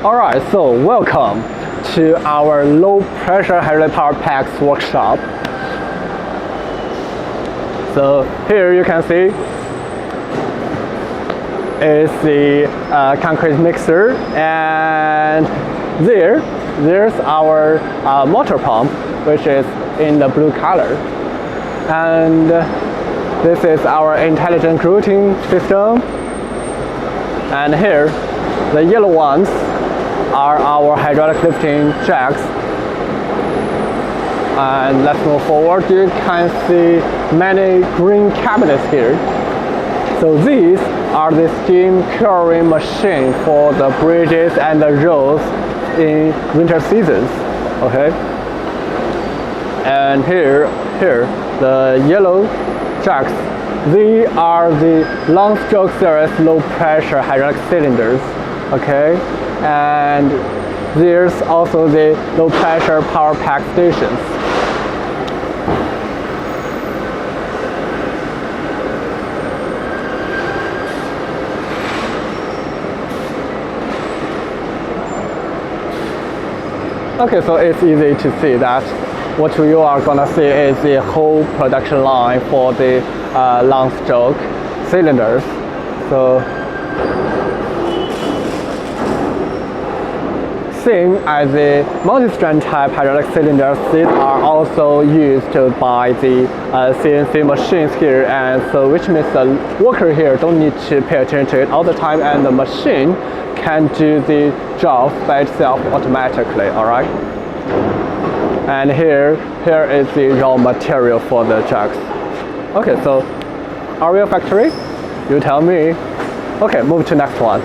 Alright, so welcome to our low pressure hydraulic power packs workshop. So here you can see is the concrete mixer, and there's our motor pump, which is in the blue color, and this is our intelligent grouting system, and here the yellow ones are our hydraulic lifting jacks. And let's move forward. You can see many green cabinets here. So these are the steam curing machine for the bridges and the roads in winter seasons. Okay. And here the yellow jacks. These are the long stroke series low pressure hydraulic cylinders. Okay. And there's also the low pressure power pack stations. Okay, so it's easy to see that what you are gonna see is the whole production line for the long stroke cylinders. So same as the multi-strand type hydraulic cylinders, these are also used by the CNC machines here, and so which means the worker here don't need to pay attention to it all the time, and the machine can do the job by itself automatically. All right. And here is the raw material for the jacks. Okay, so are we a factory? You tell me. Okay, move to next one.